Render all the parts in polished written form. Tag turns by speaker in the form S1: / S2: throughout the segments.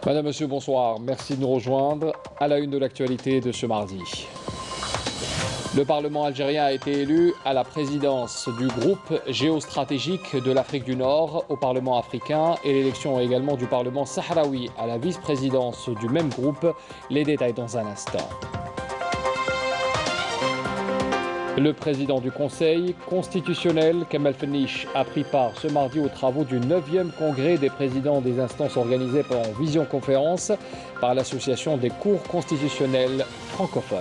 S1: Madame, Monsieur, bonsoir. Merci de nous rejoindre à la une de l'actualité de ce mardi. Le Parlement algérien a été élu à la présidence du groupe géostratégique de l'Afrique du Nord au Parlement africain et l'élection également du Parlement sahraoui à la vice-présidence du même groupe. Les détails dans un instant. Le président du Conseil constitutionnel, Kemal Fenich, a pris part ce mardi aux travaux du 9e congrès des présidents des instances organisées en visioconférence par l'Association des cours constitutionnels francophones.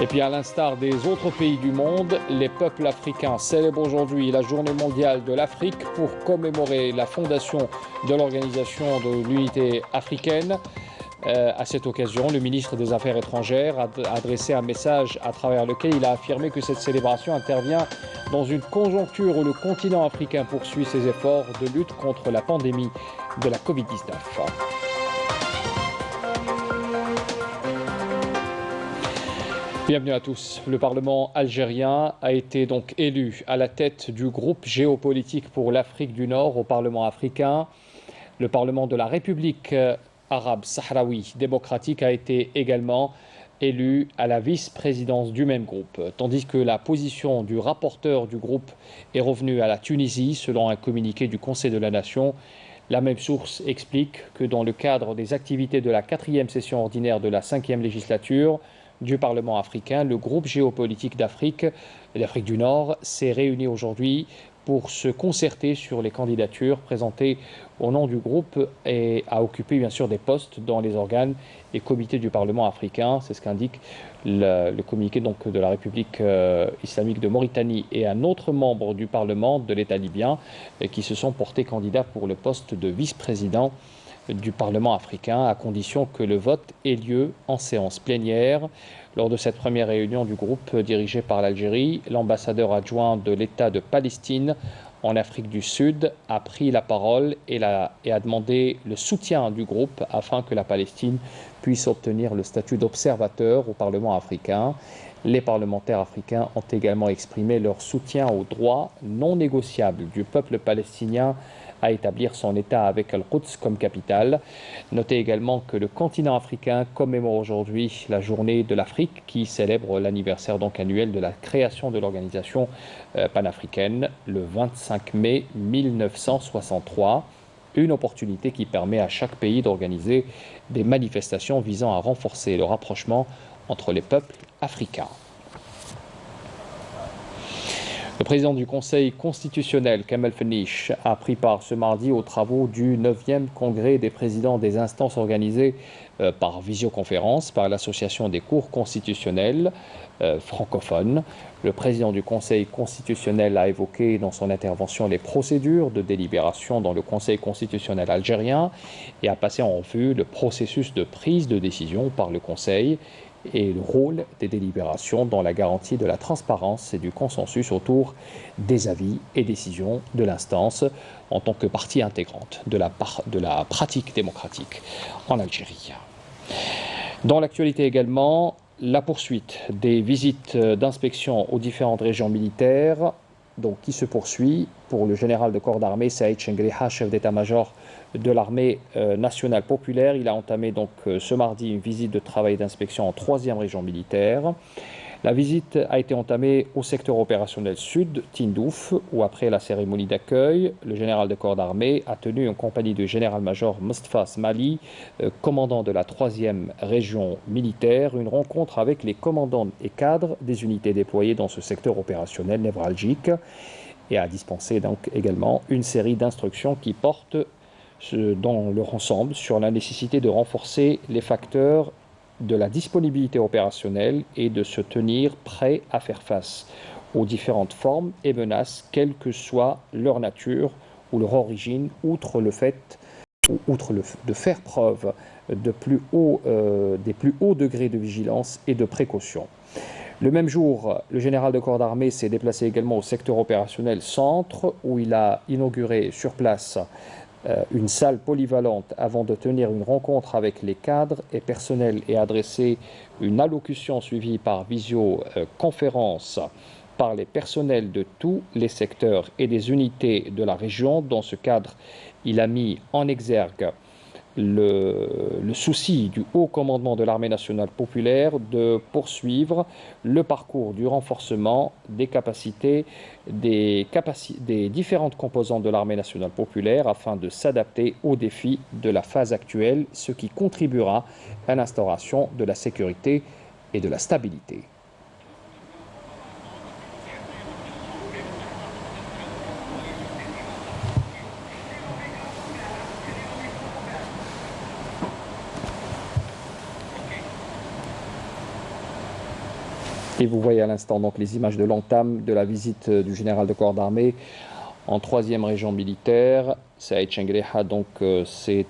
S1: Et puis à l'instar des autres pays du monde, les peuples africains célèbrent aujourd'hui la journée mondiale de l'Afrique pour commémorer la fondation de l'Organisation de l'Unité africaine. À cette occasion, le ministre des Affaires étrangères a adressé un message à travers lequel il a affirmé que cette célébration intervient dans une conjoncture où le continent africain poursuit ses efforts de lutte contre la pandémie de la Covid-19. Bienvenue à tous. Le Parlement algérien a été donc élu à la tête du groupe géopolitique pour l'Afrique du Nord au Parlement africain. Le Parlement de la République arabe sahraoui démocratique a été également élu à la vice-présidence du même groupe, tandis que la position du rapporteur du groupe est revenue à la Tunisie, selon un communiqué du Conseil de la Nation. La même source explique que dans le cadre des activités de la 4e session ordinaire de la 5e législature du Parlement africain, le groupe géopolitique d'Afrique du Nord s'est réuni aujourd'hui pour se concerter sur les candidatures présentées au nom du groupe et à occuper bien sûr des postes dans les organes et comités du Parlement africain. C'est ce qu'indique le communiqué donc, de la République islamique de Mauritanie et un autre membre du Parlement de l'État libyen qui se sont portés candidats pour le poste de vice-président du Parlement africain, à condition que le vote ait lieu en séance plénière. Lors de cette première réunion du groupe dirigé par l'Algérie, l'ambassadeur adjoint de l'État de Palestine en Afrique du Sud a pris la parole et a demandé le soutien du groupe afin que la Palestine puisse obtenir le statut d'observateur au Parlement africain. Les parlementaires africains ont également exprimé leur soutien au droit non négociable du peuple palestinien à établir son État avec Al-Quds comme capitale. Notez également que le continent africain commémore aujourd'hui la journée de l'Afrique qui célèbre l'anniversaire donc annuel de la création de l'organisation panafricaine le 25 mai 1963. Une opportunité qui permet à chaque pays d'organiser des manifestations visant à renforcer le rapprochement entre les peuples africains. Le président du Conseil constitutionnel, Kemal Fenich, a pris part ce mardi aux travaux du 9e congrès des présidents des instances organisées par visioconférence par l'Association des cours constitutionnels francophones. Le président du Conseil constitutionnel a évoqué dans son intervention les procédures de délibération dans le Conseil constitutionnel algérien et a passé en revue le processus de prise de décision par le Conseil et le rôle des délibérations dans la garantie de la transparence et du consensus autour des avis et décisions de l'instance en tant que partie intégrante de la pratique démocratique en Algérie. Dans l'actualité également, la poursuite des visites d'inspection aux différentes régions militaires qui se poursuit pour le général de corps d'armée Saïd Chengriha, chef d'état-major de l'armée nationale populaire. Il a entamé donc ce mardi une visite de travail d'inspection en 3e région militaire. La visite a été entamée au secteur opérationnel sud, Tindouf, où après la cérémonie d'accueil, le général de corps d'armée a tenu en compagnie du général-major Mostafa Smali, commandant de la 3e région militaire, une rencontre avec les commandants et cadres des unités déployées dans ce secteur opérationnel névralgique et a dispensé donc également une série d'instructions qui portent dans leur ensemble sur la nécessité de renforcer les facteurs de la disponibilité opérationnelle et de se tenir prêt à faire face aux différentes formes et menaces, quelle que soit leur nature ou leur origine, outre le de faire preuve des plus hauts degrés de vigilance et de précaution. Le même jour, le général de corps d'armée s'est déplacé également au secteur opérationnel centre, où il a inauguré sur place une salle polyvalente avant de tenir une rencontre avec les cadres et personnels et adresser une allocution suivie par visioconférence par les personnels de tous les secteurs et des unités de la région. Dans ce cadre, il a mis en exergue le souci du haut commandement de l'armée nationale populaire de poursuivre le parcours du renforcement des capacités des différentes composantes de l'armée nationale populaire afin de s'adapter aux défis de la phase actuelle, ce qui contribuera à l'instauration de la sécurité et de la stabilité. Et vous voyez à l'instant donc les images de l'entame de la visite du général de corps d'armée en 3e région militaire. Saïd Chengreha donc s'est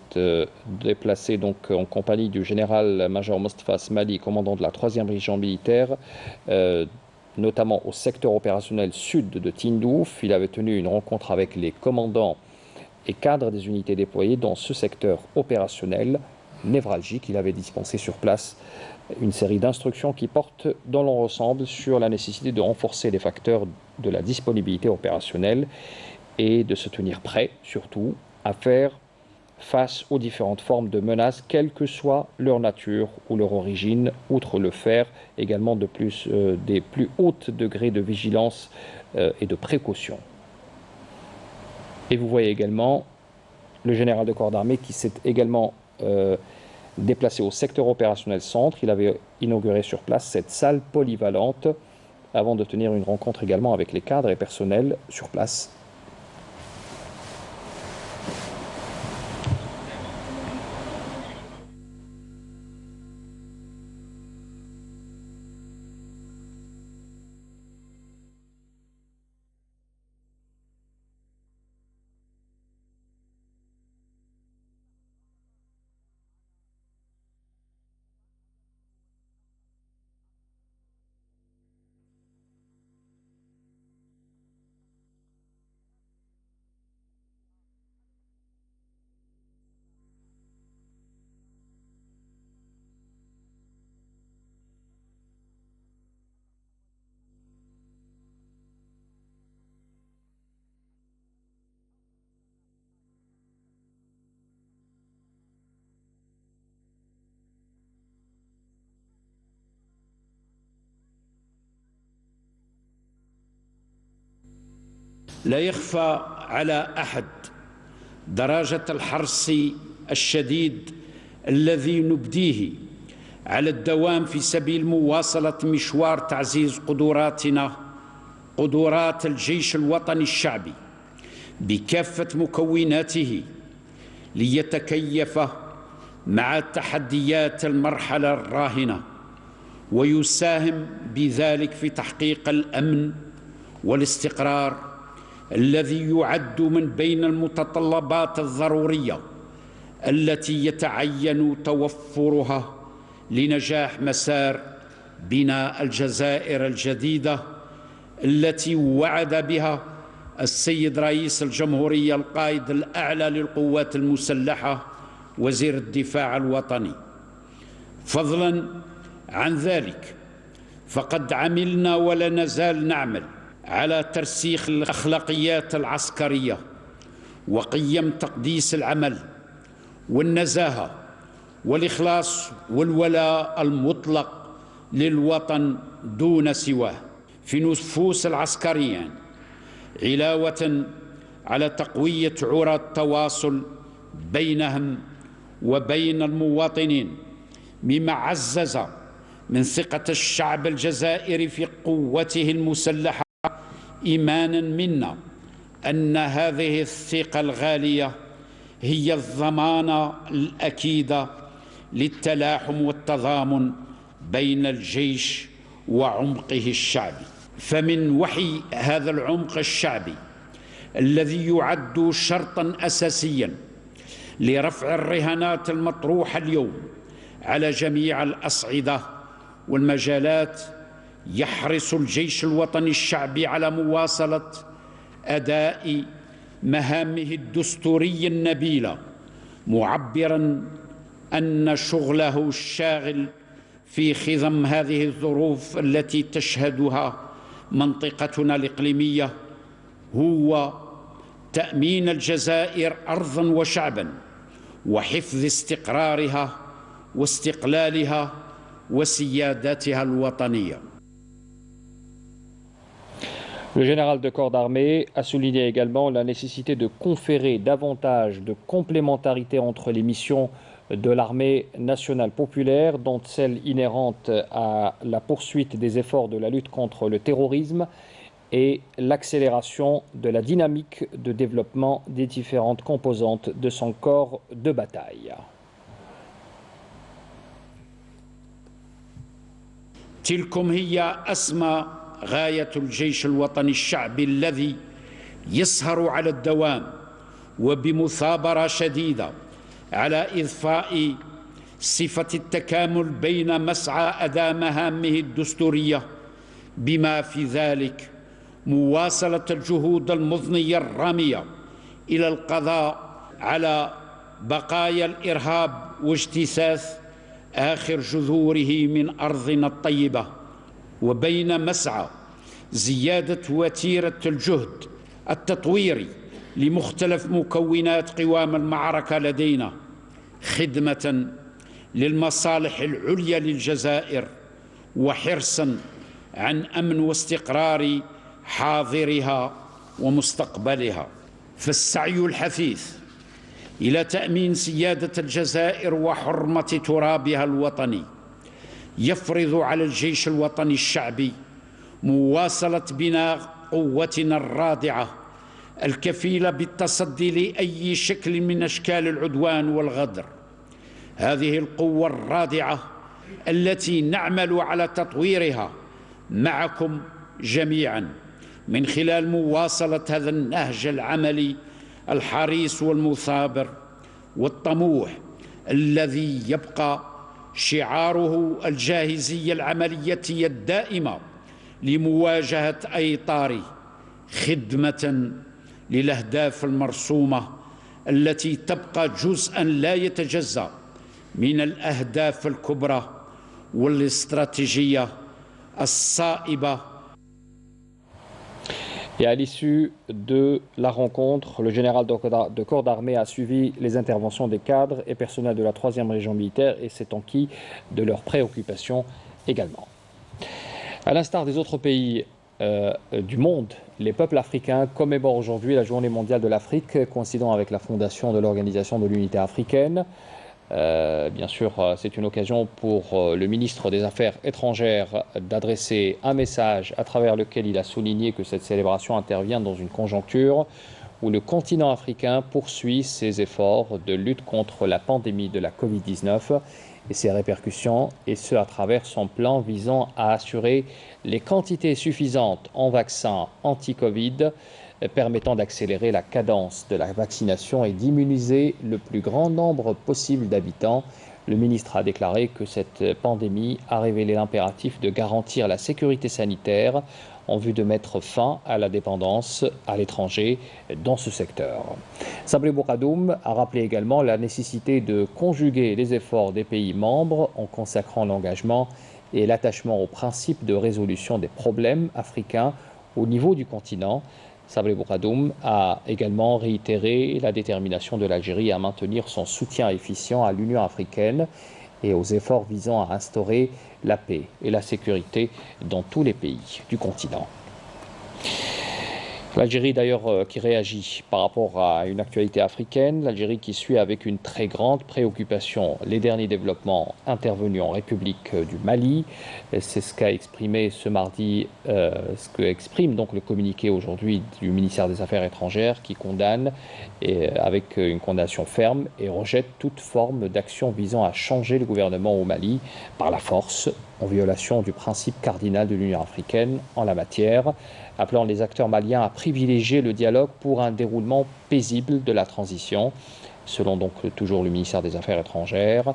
S1: déplacé donc en compagnie du général-major Mostafa Smali, commandant de la 3e région militaire, notamment au secteur opérationnel sud de Tindouf. Il avait tenu une rencontre avec les commandants et cadres des unités déployées dans ce secteur opérationnel névralgique. Il avait dispensé sur place une série d'instructions qui portent dans l'ensemble sur la nécessité de renforcer les facteurs de la disponibilité opérationnelle et de se tenir prêt, surtout, à faire face aux différentes formes de menaces, quelle que soit leur nature ou leur origine, outre le faire également des plus hauts degrés de vigilance et de précaution. Et vous voyez également le général de corps d'armée qui s'est également déplacé au secteur opérationnel centre. Il avait inauguré sur place cette salle polyvalente avant de tenir une rencontre également avec les cadres et personnels sur place.
S2: لا يخفى على أحد درجة الحرص الشديد الذي نبديه على الدوام في سبيل مواصلة مشوار تعزيز قدرات الجيش الوطني الشعبي بكافة مكوناته ليتكيف مع تحديات المرحلة الراهنة ويساهم بذلك في تحقيق الأمن والاستقرار الذي يعد من بين المتطلبات الضرورية التي يتعين توفرها لنجاح مسار بناء الجزائر الجديدة التي وعد بها السيد رئيس الجمهورية القائد الأعلى للقوات المسلحة وزير الدفاع الوطني. فضلا عن ذلك فقد عملنا ولا نزال نعمل على ترسيخ الأخلاقيات العسكرية وقيم تقديس العمل والنزاهة والإخلاص والولاء المطلق للوطن دون سواه في نفوس العسكريين، علاوة على تقوية عرى التواصل بينهم وبين المواطنين، مما عزز من ثقة الشعب الجزائري في قوته المسلحة، إيمانا منا أن هذه الثقة الغالية هي الضمانة الأكيدة للتلاحم والتضامن بين الجيش وعمقه الشعبي. فمن وحي هذا العمق الشعبي الذي يعد شرطا أساسيا لرفع الرهانات المطروحة اليوم على جميع الأصعدة والمجالات، يحرص الجيش الوطني الشعبي على مواصلة أداء مهامه الدستورية النبيلة، معبرا أن شغله الشاغل في خضم هذه الظروف التي تشهدها منطقتنا الإقليمية هو تأمين الجزائر أرضاً وشعباً وحفظ استقرارها واستقلالها وسيادتها الوطنية.
S1: Le général de corps d'armée a souligné également la nécessité de conférer davantage de complémentarité entre les missions de l'armée nationale populaire, dont celle inhérente à la poursuite des efforts de la lutte contre le terrorisme et l'accélération de la dynamique de développement des différentes composantes de son corps de bataille.
S2: تلكم هي أسمى غاية الجيش الوطني الشعبي الذي يسهر على الدوام وبمثابرة شديدة على إضفاء صفة التكامل بين مسعى أداء مهامه الدستورية بما في ذلك مواصلة الجهود المضنية الرامية إلى القضاء على بقايا الإرهاب واجتثاث آخر جذوره من أرضنا الطيبة، وبين مسعى زيادة وتيرة الجهد التطويري لمختلف مكونات قوام المعركة لدينا خدمة للمصالح العليا للجزائر وحرصا عن أمن واستقرار حاضرها ومستقبلها. فالسعي الحثيث إلى تأمين سيادة الجزائر وحرمة ترابها الوطني يفرض على الجيش الوطني الشعبي مواصلة بناء قوتنا الرادعة الكفيلة بالتصدي لأي شكل من أشكال العدوان والغدر. هذه القوة الرادعة التي نعمل على تطويرها معكم جميعا من خلال مواصلة هذا النهج العملي الحريص والمثابر والطموح الذي يبقى شعاره الجاهزية العملية الدائمة لمواجهة أي طارئ خدمة للأهداف المرسومة التي تبقى جزءا لا يتجزأ من الأهداف الكبرى والاستراتيجية الصائبة.
S1: Et à l'issue de la rencontre, le général de corps d'armée a suivi les interventions des cadres et personnels de la 3e région militaire et s'est enquis de leurs préoccupations également. À l'instar des autres pays du monde, les peuples africains commémorent aujourd'hui la Journée mondiale de l'Afrique, coïncidant avec la fondation de l'Organisation de l'Unité africaine. Bien sûr, c'est une occasion pour le ministre des Affaires étrangères d'adresser un message à travers lequel il a souligné que cette célébration intervient dans une conjoncture où le continent africain poursuit ses efforts de lutte contre la pandémie de la Covid-19 et ses répercussions, et ce à travers son plan visant à assurer les quantités suffisantes en vaccins anti-Covid permettant d'accélérer la cadence de la vaccination et d'immuniser le plus grand nombre possible d'habitants. Le ministre a déclaré que cette pandémie a révélé l'impératif de garantir la sécurité sanitaire en vue de mettre fin à la dépendance à l'étranger dans ce secteur. Sabri Bouradoum a rappelé également la nécessité de conjuguer les efforts des pays membres en consacrant l'engagement et l'attachement au principe de résolution des problèmes africains au niveau du continent. Sabri Bouradoum a également réitéré la détermination de l'Algérie à maintenir son soutien efficient à l'Union africaine et aux efforts visant à instaurer la paix et la sécurité dans tous les pays du continent. L'Algérie d'ailleurs qui réagit par rapport à une actualité africaine, l'Algérie qui suit avec une très grande préoccupation les derniers développements intervenus en République du Mali. C'est ce qu'a exprimé ce mardi, ce que exprime donc le communiqué aujourd'hui du ministère des Affaires étrangères qui condamne avec une condamnation ferme et rejette toute forme d'action visant à changer le gouvernement au Mali par la force, en violation du principe cardinal de l'Union africaine en la matière, appelant les acteurs maliens à privilégier le dialogue pour un déroulement paisible de la transition. Selon donc toujours le ministère des Affaires étrangères,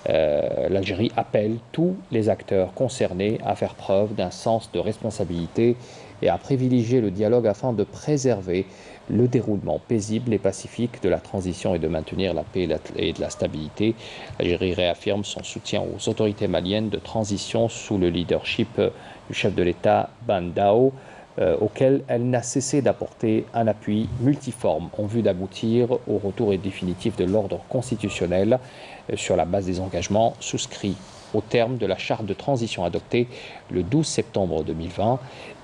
S1: l'Algérie appelle tous les acteurs concernés à faire preuve d'un sens de responsabilité et à privilégier le dialogue afin de préserver le déroulement paisible et pacifique de la transition et de maintenir la paix et de la stabilité. L'Algérie réaffirme son soutien aux autorités maliennes de transition sous le leadership du chef de l'État Ban Dao, auquel elle n'a cessé d'apporter un appui multiforme en vue d'aboutir au retour définitif de l'ordre constitutionnel sur la base des engagements souscrits au terme de la charte de transition adoptée le 12 septembre 2020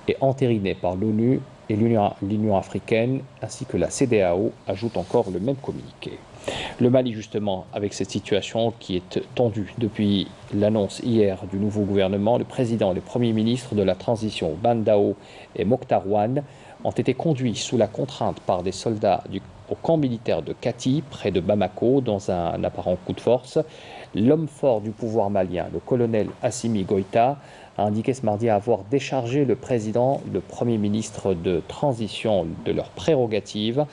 S1: et entérinée par l'ONU et l'Union africaine ainsi que la CEDEAO, ajoute encore le même communiqué. Le Mali, justement, avec cette situation qui est tendue depuis l'annonce hier du nouveau gouvernement, le président et le premier ministre de la transition, Ban Dao et Mokhtar Ouane, ont été conduits sous la contrainte par des soldats au camp militaire de Kati, près de Bamako, dans un apparent coup de force. L'homme fort du pouvoir malien, le colonel Assimi Goïta, a indiqué ce mardi avoir déchargé le président, le premier ministre de transition de leurs prérogatives,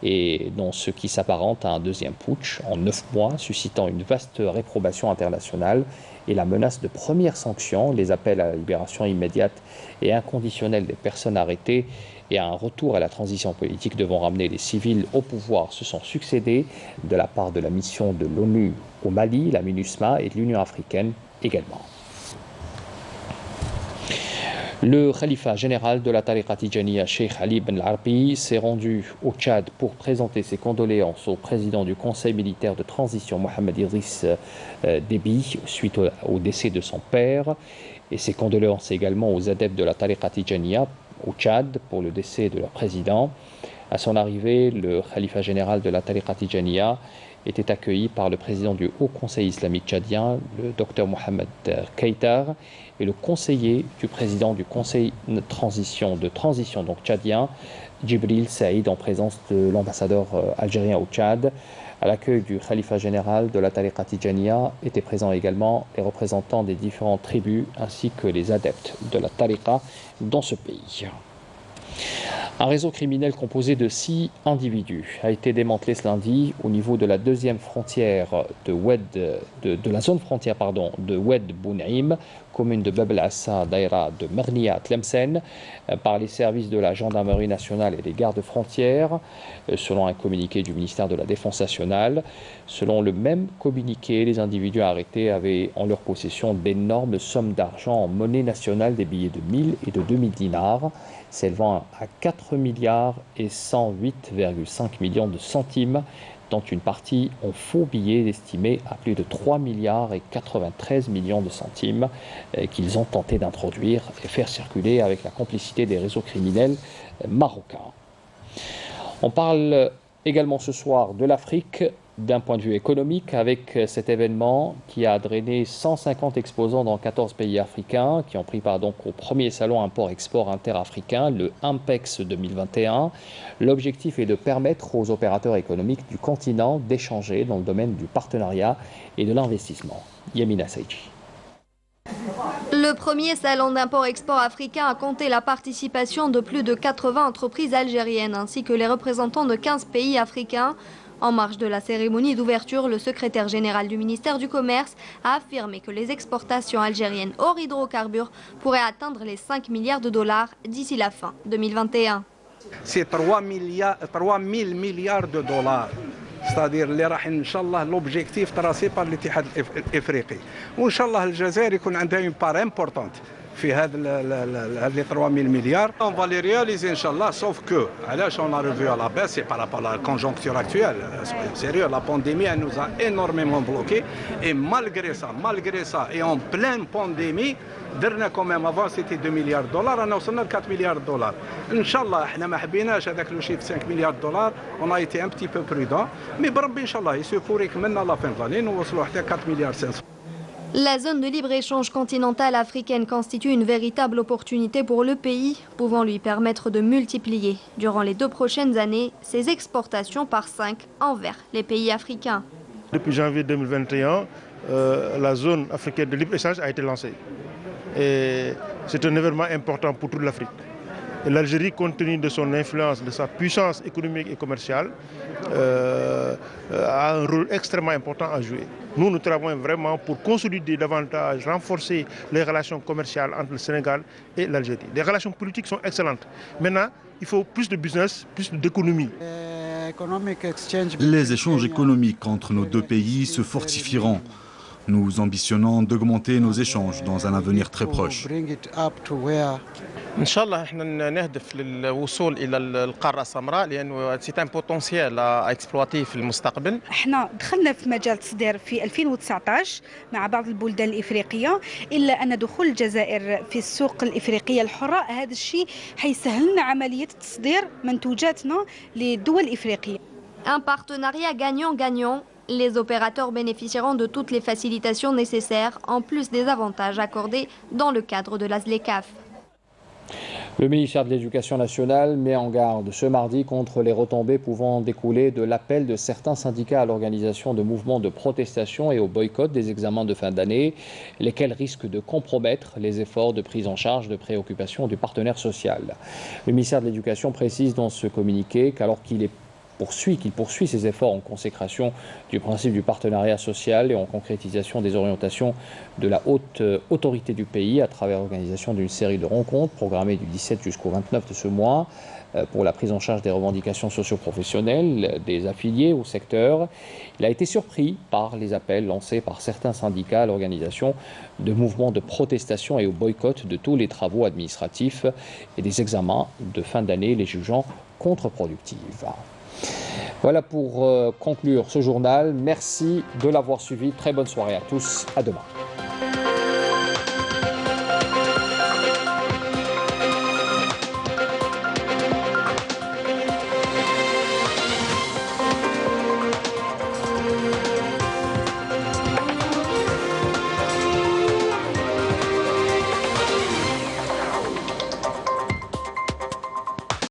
S1: et dans ce qui s'apparente à un deuxième putsch en 9 mois, suscitant une vaste réprobation internationale et la menace de premières sanctions. Les appels à la libération immédiate et inconditionnelle des personnes arrêtées et à un retour à la transition politique devant ramener les civils au pouvoir se sont succédés de la part de la mission de l'ONU au Mali, la MINUSMA, et de l'Union africaine également. Le khalifa général de la Tariqa Tijaniya, Cheikh Ali Ben Arbi, s'est rendu au Tchad pour présenter ses condoléances au président du conseil militaire de transition, Mohamed Idriss Déby, suite au décès de son père, et ses condoléances également aux adeptes de la Tariqa Tijaniya au Tchad pour le décès de leur président. À son arrivée, le khalifa général de la Tariqa Tijaniya était accueilli par le président du Haut Conseil islamique tchadien, le docteur Mohamed Keitar, et le conseiller du président du Conseil de transition donc tchadien, Djibril Saïd, en présence de l'ambassadeur algérien au Tchad. À l'accueil du khalifa général de la Tariqa Tijaniya étaient présents également les représentants des différentes tribus ainsi que les adeptes de la Tariqa dans ce pays. Un réseau criminel composé de 6 individus a été démantelé ce lundi au niveau de la deuxième frontière de la zone frontière de Oued Bounaïm, commune de Bab el-Assa, daïra de Mernia Tlemcen, par les services de la gendarmerie nationale et des gardes frontières, selon un communiqué du ministère de la Défense nationale. Selon le même communiqué, les individus arrêtés avaient en leur possession d'énormes sommes d'argent en monnaie nationale, des billets de 1000 et de 2000 dinars, s'élevant à 4 milliards et 108,5 millions de centimes, dont une partie en faux billets estimés à plus de 3 milliards et 93 millions de centimes qu'ils ont tenté d'introduire et faire circuler avec la complicité des réseaux criminels marocains. On parle également ce soir de l'Afrique d'un point de vue économique, avec cet événement qui a drainé 150 exposants dans 14 pays africains qui ont pris part donc au premier salon import-export interafricain, le IMPEX 2021. L'objectif est de permettre aux opérateurs économiques du continent d'échanger dans le domaine du partenariat et de l'investissement. Yamina Saïdji.
S3: Le premier salon d'import-export africain a compté la participation de plus de 80 entreprises algériennes ainsi que les représentants de 15 pays africains. En marge de la cérémonie d'ouverture, le secrétaire général du ministère du Commerce a affirmé que les exportations algériennes hors hydrocarbures pourraient atteindre les 5 milliards de dollars d'ici la fin 2021.
S4: C'est 3 000 milliards de dollars. C'est-à-dire l'objectif tracé par l'Ittihad الافريقي. وان شاء الله الجزائر يكون عندها une part importante في هذا les 3 000 milliards. On va les réaliser Inch'Allah, sauf que on a revu à la baisse, c'est par rapport à la conjoncture actuelle. Sérieux, la pandémie elle nous a énormément bloqués et malgré ça et en pleine pandémie, درنا quand même avant c'était 2 milliards de dollars, on a وصلنا ل 4 milliards de dollars. Inch'Allah, احنا ما حبيناش هذاك لو شيف 5 milliards de dollars, on a été un petit peu prudent, mais بربي Inch'Allah, il se pourrait que maintenant à la fin de l'année nous وصلوا حتى 4 milliards 500.
S3: La zone de libre-échange continentale africaine constitue une véritable opportunité pour le pays, pouvant lui permettre de multiplier, durant les 2 prochaines années, ses exportations par 5 envers les pays africains.
S5: Depuis janvier 2021, la zone africaine de libre-échange a été lancée. Et c'est un événement important pour toute l'Afrique. L'Algérie, compte tenu de son influence, de sa puissance économique et commerciale, a un rôle extrêmement important à jouer. Nous travaillons vraiment pour consolider davantage, renforcer les relations commerciales entre le Sénégal et l'Algérie. Les relations politiques sont excellentes. Maintenant, il faut plus de business, plus d'économie.
S6: Les échanges économiques entre nos deux pays se fortifieront. Nous ambitionnons d'augmenter nos échanges dans un avenir très proche.
S7: إن شاء الله احنا نهدف للوصول إلى القارة السمراء لأنه سي ان بوتنسيال اكسبلواتي في المستقبل.
S8: احنا دخلنا في مجال التصدير في 2019 مع بعض البلدان الإفريقية، إلا أن دخول الجزائر في السوق الإفريقية الحرة هذا الشيء حيسهل لنا عملية تصدير منتوجاتنا للدول الإفريقية.
S3: Un partenariat gagnant-gagnant. Les opérateurs bénéficieront de toutes les facilitations nécessaires, en plus des avantages accordés dans le cadre de la ZLECAf.
S1: Le ministère de l'Éducation nationale met en garde ce mardi contre les retombées pouvant découler de l'appel de certains syndicats à l'organisation de mouvements de protestation et au boycott des examens de fin d'année, lesquels risquent de compromettre les efforts de prise en charge de préoccupations du partenaire social. Le ministère de l'Éducation précise dans ce communiqué qu'alors qu'il poursuit ses efforts en consécration du principe du partenariat social et en concrétisation des orientations de la haute autorité du pays à travers l'organisation d'une série de rencontres programmées du 17 jusqu'au 29 de ce mois pour la prise en charge des revendications socio-professionnelles des affiliés au secteur. Il a été surpris par les appels lancés par certains syndicats à l'organisation de mouvements de protestation et au boycott de tous les travaux administratifs et des examens de fin d'année, les jugeant contre-productifs. Voilà pour conclure ce journal. Merci de l'avoir suivi. Très bonne soirée à tous. À demain.